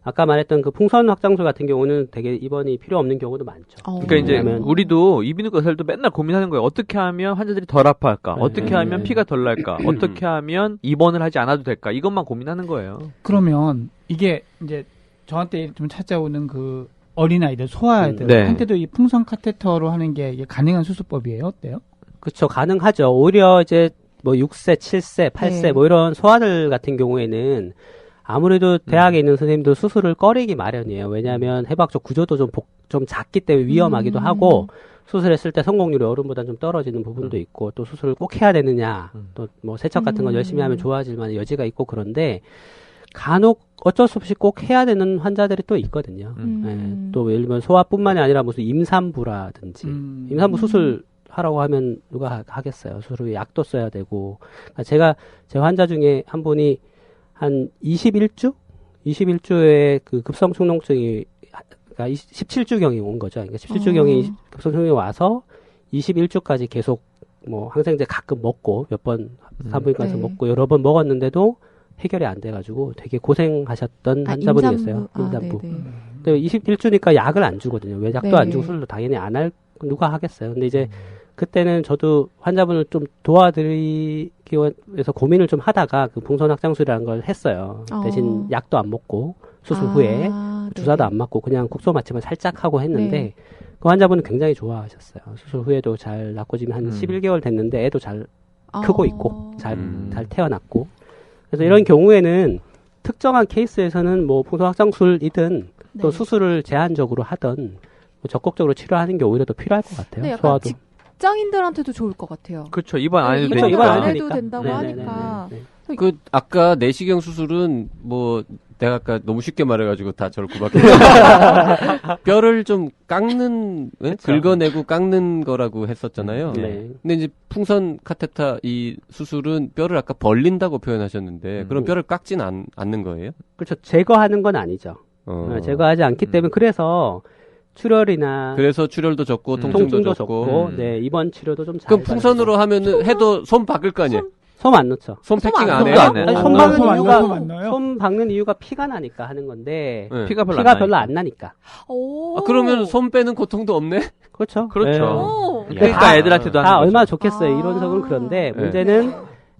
아까 말했던 그 풍선 확장술 같은 경우는 되게 입원이 필요 없는 경우도 많죠. 그러니까 이제 왜냐면 우리도 이비인후과 의사들도 맨날 고민하는 거예요. 어떻게 하면 환자들이 덜 아파할까? 네. 어떻게 하면 피가 덜 날까? 어떻게 하면 입원을 하지 않아도 될까? 이것만 고민하는 거예요. 그러면 이게 이제 저한테 좀 찾아오는 그 어린아이들, 소아아이들 네. 한테도 이 풍선 카테터로 하는 게 이게 가능한 수술법이에요? 어때요? 그렇죠. 가능하죠. 오히려 이제 뭐 6세, 7세, 8세 네. 뭐 이런 소아들 같은 경우에는 아무래도 대학에 있는 선생님도 수술을 꺼리기 마련이에요. 왜냐하면 해부학적 구조도 좀 작기 때문에 위험하기도 하고 수술했을 때 성공률이 어른보다 좀 떨어지는 부분도 있고 또 수술을 꼭 해야 되느냐 또 뭐 세척 같은 거 열심히 하면 좋아질 만한 여지가 있고 그런데 간혹 어쩔 수 없이 꼭 해야 되는 환자들이 또 있거든요. 네. 또 예를 들면 소아뿐만이 아니라 무슨 임산부라든지 임산부 수술 하라고 하면 누가 하겠어요. 수술 후에 약도 써야 되고. 그러니까 제 환자 중에 한 분이 한 21주에 그 급성 축농증이 그러니까 17주경이 온 거죠. 그러니까 17주경이 급성 축농증이 와서 21주까지 계속 뭐 항생제 가끔 먹고 몇 번 산부인과 가서 네. 먹고 여러 번 먹었는데도 해결이 안 돼가지고 되게 고생하셨던 환자분이 계세요. 임산부. 근데 21주니까 약을 안 주거든요. 왜 약도 네. 안 주고 수술도 당연히 안 할 누가 하겠어요. 근데 이제 그때는 저도 환자분을 좀 도와드리기 위해서 고민을 좀 하다가 그 풍선 확장술이라는 걸 했어요. 대신 약도 안 먹고 수술 후에 주사도 안 맞고 그냥 국소 마취만 살짝 하고 했는데 네. 그 환자분은 굉장히 좋아하셨어요. 수술 후에도 잘 낫고 지금 한 11개월 됐는데 애도 잘 크고 있고 잘 태어났고 그래서 이런 경우에는 특정한 케이스에서는 뭐 풍선 확장술이든 또 수술을 제한적으로 하든 적극적으로 치료하는 게 오히려 더 필요할 것 같아요. 네, 약간 소아도. 직장인들한테도 좋을 것 같아요. 그렇죠. 입원 안 해도 되니까. 입원 안 해도 된다고 네네네네. 하니까. 그 아까 내시경 수술은 뭐 내가 아까 너무 쉽게 말해가지고 다 저를 구박해. 뼈를 좀 깎는, 긁어내고 깎는 거라고 했었잖아요. 네. 근데 이제 풍선 카테타 이 수술은 뼈를 아까 벌린다고 표현하셨는데 그럼 뼈를 깎진 않는 거예요? 그렇죠. 제거하는 건 아니죠. 제거하지 않기 때문에 그래서 출혈이나 그래서 출혈도 적고 통증도 적고. 네, 입원 치료도 좀 잘. 그럼 풍선으로 하면은 해도 손 박을 거 아니에요? 솜 안 넣죠. 손 패킹 안 해요? 솜 박는 이유가 넣어요? 솜 박는 이유가 피가 나니까 하는 건데 네. 피가 별로 안 나니까. 오. 그러면 손 빼는 고통도 없네? 그렇죠. 그렇죠. 네. 그러니까 애들한테도 하는 다 거죠. 얼마나 좋겠어요. 이론적으로 그런데 네. 문제는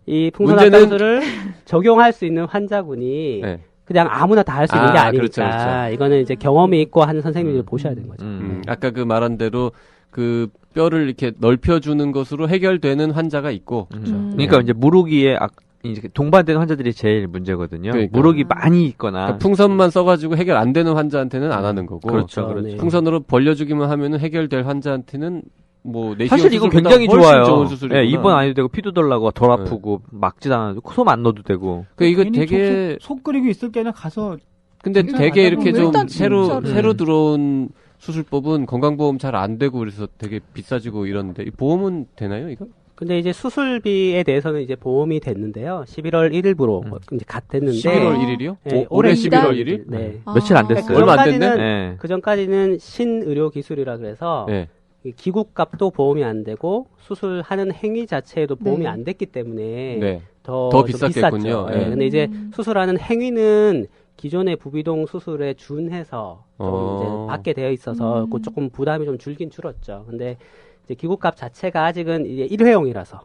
이 풍선압병술을 적용할 수 있는 환자분이 네. 그냥 아무나 다 할 수 있는 게 아니니까 그렇죠, 그렇죠. 이거는 이제 경험이 있고 하는 선생님들이 보셔야 되는 거죠. 아까 그 말한 대로 그 뼈를 이렇게 넓혀주는 것으로 해결되는 환자가 있고. 그러니까 이제 무르기에 이제 동반된 환자들이 제일 문제거든요. 그러니까. 무르기 많이 있거나. 그러니까 풍선만 써가지고 해결 안 되는 환자한테는 안 하는 거고. 그렇죠, 그렇죠. 그렇죠. 풍선으로 벌려주기만 하면은 해결될 환자한테는 뭐 내시경 사실 이건 수술보다 굉장히 훨씬 좋아요. 좋은 수술이구나. 네, 입원 안 해도 되고 피도 덜 나고 덜 아프고 막지도 않아도 솜 안 넣어도 되고. 그 이거 괜히 되게 속 끓이고 있을 때는 가서 근데 진짜 되게 맞아. 이렇게 좀 일단 새로 진짜로. 들어온 수술법은 건강보험 잘 안 되고 그래서 되게 비싸지고 이러는데 이 보험은 되나요 이거? 근데 이제 수술비에 대해서는 이제 보험이 됐는데요. 11월 1일부로 이제 갓 됐는데 11월 1일이요? 네, 올해 올해 11월 1일? 1일? 네. 며칠 안 됐어요. 얼마 안 됐네? 네. 그 전까지는 신의료 기술이라 그래서 네. 이 기구값도 보험이 안 되고 수술하는 행위 자체에도 보험이 네. 안 됐기 때문에 네. 더 더 좀 비쌌겠군요. 비쌌죠. 네. 근데 이제 수술하는 행위는 기존의 부비동 수술에 준해서 좀 이제 받게 되어 있어서 그 조금 부담이 좀 줄긴 줄었죠. 근데 이제 기구값 자체가 아직은 이제 일회용이라서.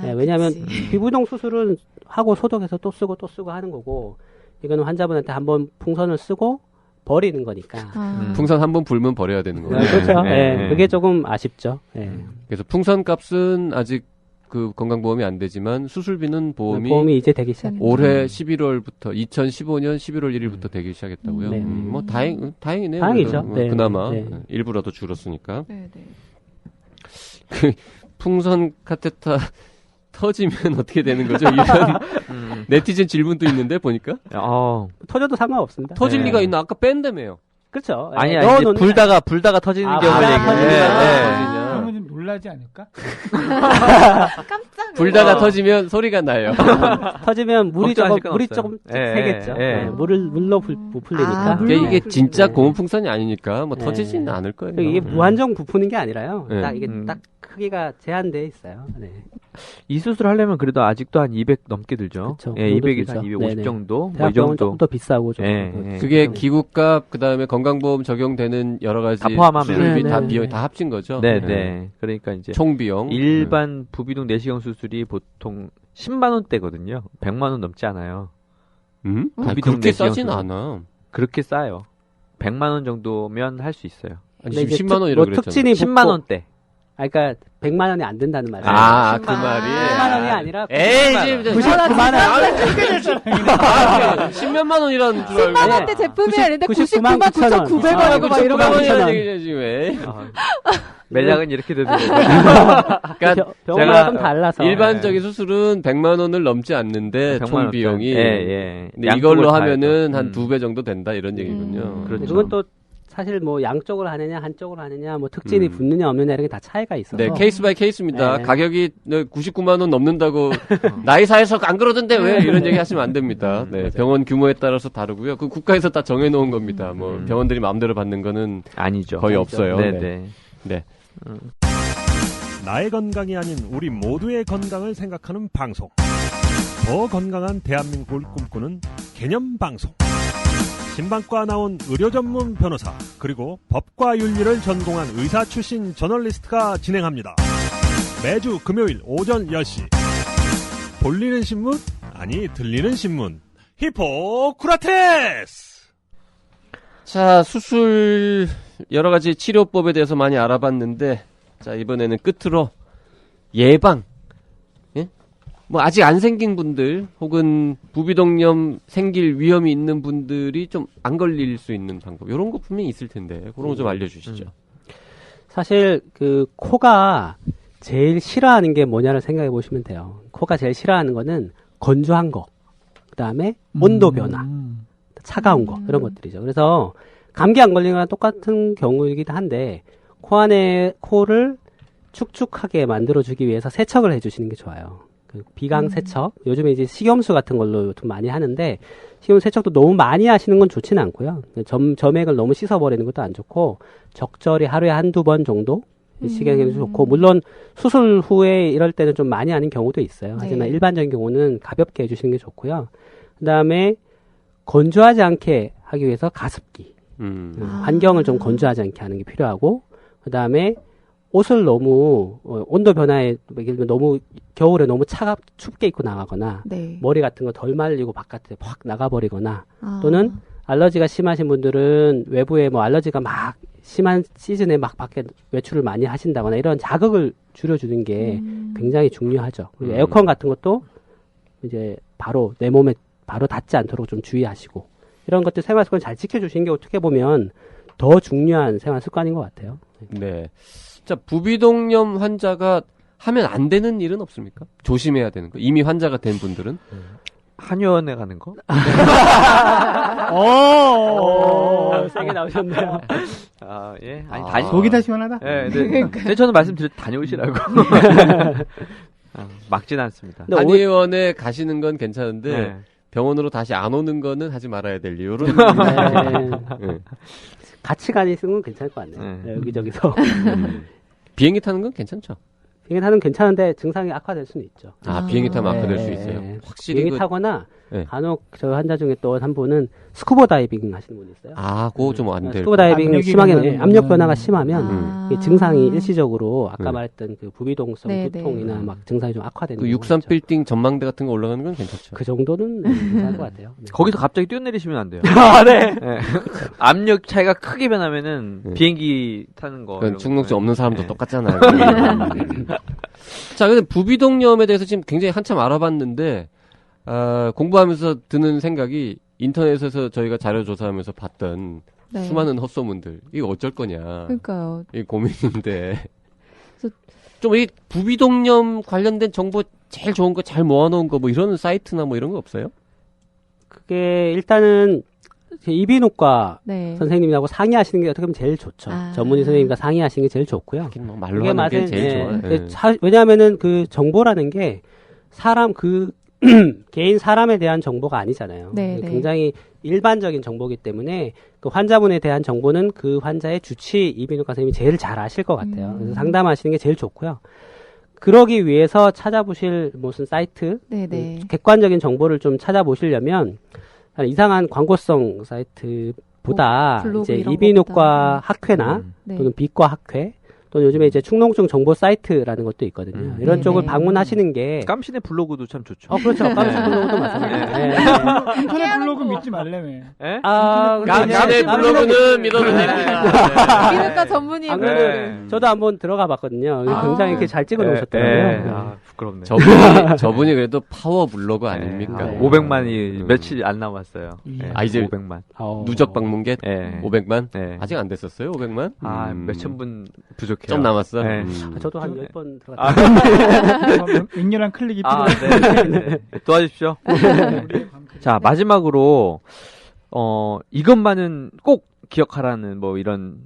네, 왜냐하면 비부동 수술은 하고 소독해서 또 쓰고 하는 거고 이거는 환자분한테 한번 풍선을 쓰고 버리는 거니까. 풍선 한 번 불면 버려야 되는 거예요. 그렇죠. 네. 네, 그게 조금 아쉽죠. 네. 그래서 풍선 값은 아직 그 건강보험이 안 되지만 수술비는 보험이 이제 되기 시작했죠. 올해 11월부터 2015년 11월 1일부터 되기 시작했다고요. 네. 뭐 다행이네요. 다행이죠. 그래도. 네. 그나마 네. 일부라도 줄었으니까. 네, 네. 그 풍선 카테타 터지면 어떻게 되는 거죠? 이런 네티즌 질문도 있는데 보니까 터져도 상관없습니다. 터질 네. 리가 있나? 아까 뺀다며요. 그렇죠. 아니야, 넣어놓는 이제 불다가 터지는 경우를 얘기해. 그러면 좀 놀라지 않을까? 깜짝 불다가 터지면 소리가 나요. 터지면 물이 걱정하실 건 조금 없어요. 세겠죠. 예. 물로 부풀리니까. 이게 진짜 고무 풍선이 아니니까 뭐 네. 터지지는 않을 거예요. 이게 무한정 부푸는 게 아니라요. 네. 딱 이게 딱 크기가 제한돼 있어요. 네. 이 수술 하려면 그래도 아직도 한 200 넘게 들죠. 그쵸. 예, 정도 200에서 한 들죠. 250 네네. 정도. 뭐 이 대학병원 정도. 조금 더 비싸고 좀. 예, 그렇죠. 예. 그게 기구값 그다음에 건강보험 적용되는 여러 가지 다 포함하면. 수술비 네, 다 네, 비용 네. 다 합친 거죠. 네, 네. 그러니까 이제 총 비용. 일반 부비동 내시경 수술이 보통 10만 원대거든요. 100만 원 넘지 않아요. 아니, 부비동 그렇게 내시경 싸진 수술. 않아. 그렇게 싸요. 100만 원 정도면 할 수 있어요. 아니, 근데 지금 이제 10만 원이라고 그랬잖아. 특진이 10만 원대. 그러니까 100만 원이 안 된다는 말이에요. 그 말이. 10만 원이 아니라 에이, 99만 원. 10몇만 원이라는 줄 알고. 10만 원대 제품이 아닌데 99만 99,900원이고 막 이런 거 99만 원이라는 원. 얘기죠, 지금. 왜? 매력은 이렇게 되는 거죠. 그러니까 병원마다 좀 달라서. 일반적인 수술은 100만 원을 넘지 않는데 100만 총 원짜리. 비용이. 예. 근데 양쪽을 이걸로 다 하면은 해서. 한 2배 정도 된다 이런 얘기군요. 그렇죠. 그건 또 사실 뭐 양쪽으로 하느냐 한쪽으로 하느냐 뭐 특진이 붙느냐 없느냐 이런 게 다 차이가 있어서. 네, 케이스 바이 케이스입니다. 네. 가격이 99만 원 넘는다고 나이사에서 안 그러던데 왜 이런 얘기 하시면 안 됩니다. 네, 병원 규모에 따라서 다르고요. 그 국가에서 다 정해 놓은 겁니다. 뭐 병원들이 마음대로 받는 거는 아니죠. 거의 없어요. 네, 네. 네. 네. 나의 건강이 아닌 우리 모두의 건강을 생각하는 방송. 더 건강한 대한민국을 꿈꾸는 개념 방송. 신방과 나온 의료 전문 변호사 그리고 법과 윤리를 전공한 의사 출신 저널리스트가 진행합니다. 매주 금요일 오전 10시. 볼리는 신문? 아니 들리는 신문. 히포크라테스! 자, 수술 여러 가지 치료법에 대해서 많이 알아봤는데 자, 이번에는 끝으로 예방. 예? 뭐 아직 안 생긴 분들 혹은 부비동염 생길 위험이 있는 분들이 좀 안 걸릴 수 있는 방법 이런 거 분명히 있을 텐데 그런 거 좀 알려주시죠. 사실 그 코가 제일 싫어하는 게 뭐냐를 생각해 보시면 돼요. 코가 제일 싫어하는 거는 건조한 거, 그다음에 온도 변화, 차가운 거 이런 것들이죠. 그래서 감기 안 걸리는 거랑 똑같은 경우이기도 한데 코 안에 코를 축축하게 만들어주기 위해서 세척을 해주시는 게 좋아요. 그 비강 세척, 요즘에 이제 식염수 같은 걸로 좀 많이 하는데 식염수 세척도 너무 많이 하시는 건 좋지는 않고요. 점액을 너무 씻어버리는 것도 안 좋고 적절히 하루에 한두 번 정도 시간이 좋고 물론 수술 후에 이럴 때는 좀 많이 하는 경우도 있어요. 하지만 일반적인 경우는 가볍게 해주시는 게 좋고요. 그다음에 건조하지 않게 하기 위해서 가습기, 환경을 좀 건조하지 않게 하는 게 필요하고 그다음에 옷을 너무 온도 변화에 예를 들면 너무 겨울에 너무 춥게 입고 나가거나 머리 같은 거 덜 말리고 바깥에 확 나가버리거나 또는 알러지가 심하신 분들은 외부에 뭐 알러지가 막 심한 시즌에 막 밖에 외출을 많이 하신다거나 이런 자극을 줄여주는 게 굉장히 중요하죠. 그리고 에어컨 같은 것도 이제 바로 내 몸에 바로 닿지 않도록 좀 주의하시고 이런 것들 생활 습관 잘 지켜주시는 게 어떻게 보면 더 중요한 생활 습관인 것 같아요. 네. 자, 부비동염 환자가 하면 안 되는 일은 없습니까? 조심해야 되는 거. 이미 환자가 된 분들은? 한의원에 가는 거? 세게 나오셨네요. 아, 예. 아니, 속이 다 시원하다? 예, 근데 저는 말씀드렸 다녀오시라고. 막진 않습니다. 한의원에 가시는 건 괜찮은데, 병원으로 다시 안 오는 거는 하지 말아야 될 이유로. 같이 가는 건 괜찮을 것 같네요. 여기저기서. 비행기 타는 건 괜찮죠? 비행기 타는 괜찮은데 증상이 악화될 수는 있죠. 비행기 타면 악화될 수 있어요. 확실히 비행기 타거나 간혹 저 환자 중에 또 한 분은 스쿠버 다이빙 하시는 분이 있어요. 그거 좀 안 될. 스쿠버 다이빙 심하게 압력 변화가 심하면 증상이 일시적으로 아까 말했던 그 부비동성 두통이나 막 증상이 좀 악화되는. 그 63 빌딩 전망대 같은 거 올라가는 건 괜찮죠. 그 정도는 괜찮을 것 같아요. 거기서 갑자기 뛰어내리시면 안 돼요. 네. 압력 차이가 크게 변하면은 비행기 타는 거. 그건 충농증 없는 사람도 똑같잖아요. 자, 근데 부비동염에 대해서 지금 굉장히 한참 알아봤는데, 공부하면서 드는 생각이 인터넷에서 저희가 자료 조사하면서 봤던 수많은 헛소문들, 이거 어쩔 거냐. 그러니까요. 이 고민인데. 좀 이 부비동염 관련된 정보 제일 좋은 거 잘 모아놓은 거 뭐 이런 사이트나 뭐 이런 거 없어요? 그게 일단은 이비인후과 선생님하고 상의하시는 게 어떻게 보면 제일 좋죠. 전문의 선생님과 상의하시는 게 제일 좋고요. 뭐 말로 하는 게 제일 좋아요. 왜냐하면은 그 정보라는 게 사람 개인 사람에 대한 정보가 아니잖아요. 굉장히 일반적인 정보이기 때문에 그 환자분에 대한 정보는 그 환자의 주치 이비인후과 선생님이 제일 잘 아실 것 같아요. 그래서 상담하시는 게 제일 좋고요. 그러기 위해서 찾아보실 무슨 사이트, 객관적인 정보를 좀 찾아보시려면 이상한 광고성 사이트보다 이제 이비인후과 학회나 또는 비과 학회 또는 요즘에 이제 축농증 정보 사이트라는 것도 있거든요. 이런 쪽을 방문하시는 게 깜신의 블로그도 참 좋죠. 그렇죠. 깜신 블로그도 마찬가지예요. 인터넷 블로그 믿지 말래매. 깜신의 블로그는 믿어도 됩니다. 이비인후과 전문의 블로그. 저도 한번 들어가 봤거든요. 굉장히 이렇게 잘 찍어 놓으셨더라고요. 부끄럽네. 저분이 그래도 파워 블로그 아닙니까? 500만이 며칠 안 남았어요. 이제 500만. 누적 방문객 500만? 아직 안 됐었어요, 500만? 몇천 분 부족해요. 좀 남았어. 저도 한 10번 들어갔어요. 맹렬한 클릭이 필요해요. 도와주십시오. 자, 마지막으로 이것만은 꼭 기억하라는 뭐 이런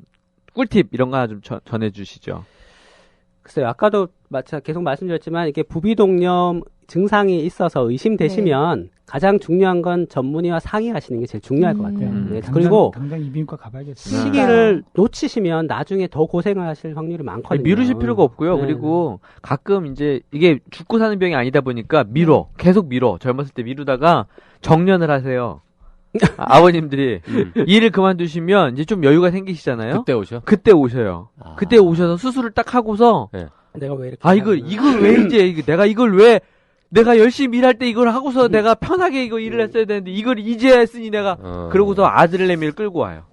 꿀팁 이런 거 하나 좀 전해주시죠. 글쎄요, 아까도 계속 말씀드렸지만 이게 부비동염 증상이 있어서 의심되시면 가장 중요한 건 전문의와 상의하시는 게 제일 중요할 것 같아요. 그리고 당장 이비인후과 가봐야겠어요. 시기를 놓치시면 나중에 더 고생하실 확률이 많거든요. 미루실 필요가 없고요. 그리고 가끔 이제 이게 죽고 사는 병이 아니다 보니까 계속 미뤄. 젊었을 때 미루다가 정년을 하세요. 아버님들이 일을 그만두시면 이제 좀 여유가 생기시잖아요. 그때 오셔? 그때 오셔요. 그때 오셔서 수술을 딱 하고서 내가 왜 이렇게 이걸 왜 이제 내가 이걸 왜 내가 열심히 일할 때 이걸 하고서 내가 편하게 이거 일을 했어야 되는데 이걸 이제 했으니 내가 그러고서 아드레미를 끌고 와요.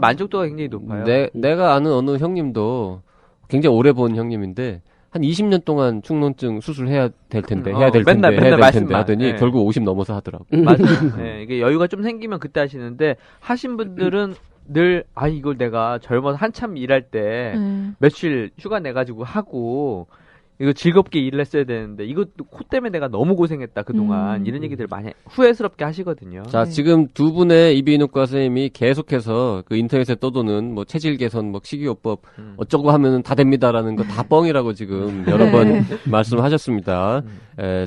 만족도가 굉장히 높아요. 내가 아는 어느 형님도 굉장히 오래 본 형님인데 한 한 20년 동안 축농증 수술해야 될 텐데 맨날 하더니 결국 50 넘어서 하더라고. 맞아요. 네, 이게 여유가 좀 생기면 그때 하시는데 하신 분들은 늘 이걸 내가 젊어서 한참 일할 때 며칠 휴가 내가지고 하고 이거 즐겁게 일을 했어야 되는데 이것도 코 때문에 내가 너무 고생했다 그동안 이런 얘기들 많이 후회스럽게 하시거든요. 자, 지금 두 분의 이비인후과 선생님이 계속해서 그 인터넷에 떠도는 뭐 체질 개선, 뭐 식이요법 어쩌고 하면은 다 됩니다라는 거 다 뻥이라고 지금 여러 번 말씀하셨습니다.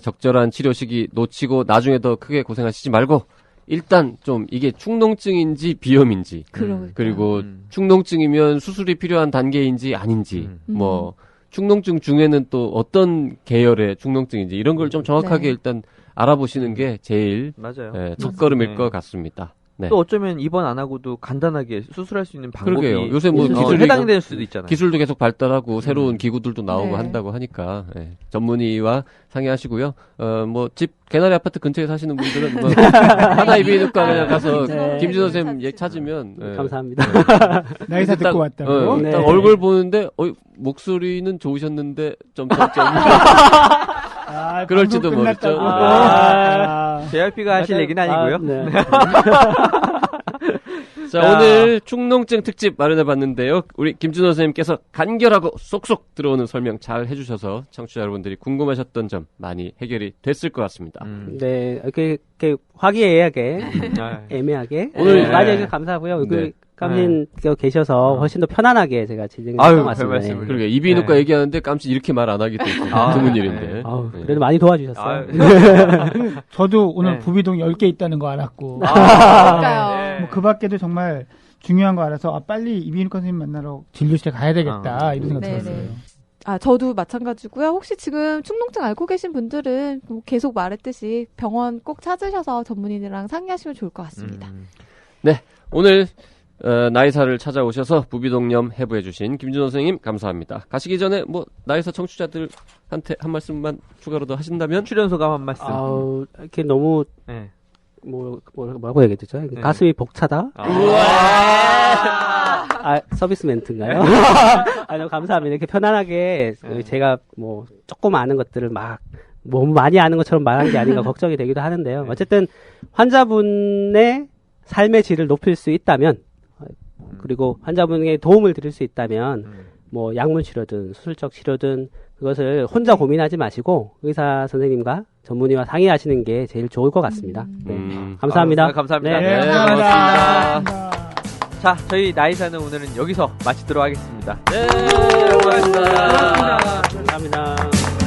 적절한 치료 시기 놓치고 나중에 더 크게 고생하시지 말고 일단 좀 이게 축농증인지 비염인지 그리고 축농증이면 수술이 필요한 단계인지 아닌지 뭐 축농증 중에는 또 어떤 계열의 축농증인지 이런 걸 좀 정확하게 일단 알아보시는 게 제일 맞아요. 첫걸음일 것 같습니다. 네. 또 어쩌면 입원 안 하고도 간단하게 수술할 수 있는 방법이 그러게요. 요새 뭐 기술이 해당될 수도 있잖아요. 기술도 계속 발달하고 새로운 기구들도 나오고 한다고 하니까 전문의와 상의하시고요. 뭐 집 개나리 아파트 근처에 사시는 분들은 뭐 하나 이비인후과 그냥 가서 김진호 선생님 찾으면 감사합니다. 나이사 듣고 왔다고. 딱 얼굴 보는데 목소리는 좋으셨는데 점점점 그럴지도 모르죠. JRP가 하실 얘기는 아니고요. 네. 자, 오늘 축농증 특집 마련해봤는데요. 우리 김준호 선생님께서 간결하고 쏙쏙 들어오는 설명 잘 해주셔서 청취자 여러분들이 궁금하셨던 점 많이 해결이 됐을 것 같습니다. 네, 이렇게 화기애애하게, 애매하게. 오늘 많이 감사하고요. 깜신 계셔서 훨씬 더 편안하게 제가 진행했던 것 같습니다. 그러게 이비인후과 얘기하는데 깜신 이렇게 말 안 하기도 드문 일인데. 그래도 많이 도와주셨어요. 저도 오늘 부비동 10개 있다는 거 알았고. 그러니까요. 뭐 그 밖에도 정말 중요한 거 알아서 빨리 이비인후과 선생님 만나러 진료실에 가야 되겠다 이런 생각 들었어요. 저도 마찬가지고요. 혹시 지금 축농증 앓고 계신 분들은 뭐 계속 말했듯이 병원 꼭 찾으셔서 전문의들랑 상의하시면 좋을 것 같습니다. 네, 오늘 나이사를 찾아오셔서 부비동염 해부해주신 김준호 선생님 감사합니다. 가시기 전에 뭐 나이사 청취자들한테 한 말씀만 추가로 더 하신다면 출연 소감 한 말씀. 이렇게 너무 뭐라고 얘기해야 되죠? 가슴이 벅차다. 서비스 멘트인가요? 아니요, 감사합니다. 이렇게 편안하게 제가 뭐 조금 아는 것들을 막 너무 많이 아는 것처럼 말한 게 아닌가 걱정이 되기도 하는데요. 어쨌든 환자분의 삶의 질을 높일 수 있다면 그리고 환자분에게 도움을 드릴 수 있다면 뭐 약물 치료든 수술적 치료든 그것을 혼자 고민하지 마시고 의사 선생님과 전문의와 상의하시는 게 제일 좋을 것 같습니다. 감사합니다. 감사합니다. 네, 고맙습니다. 자, 저희 나이사는 오늘은 여기서 마치도록 하겠습니다. 네, 고맙습니다. 감사합니다.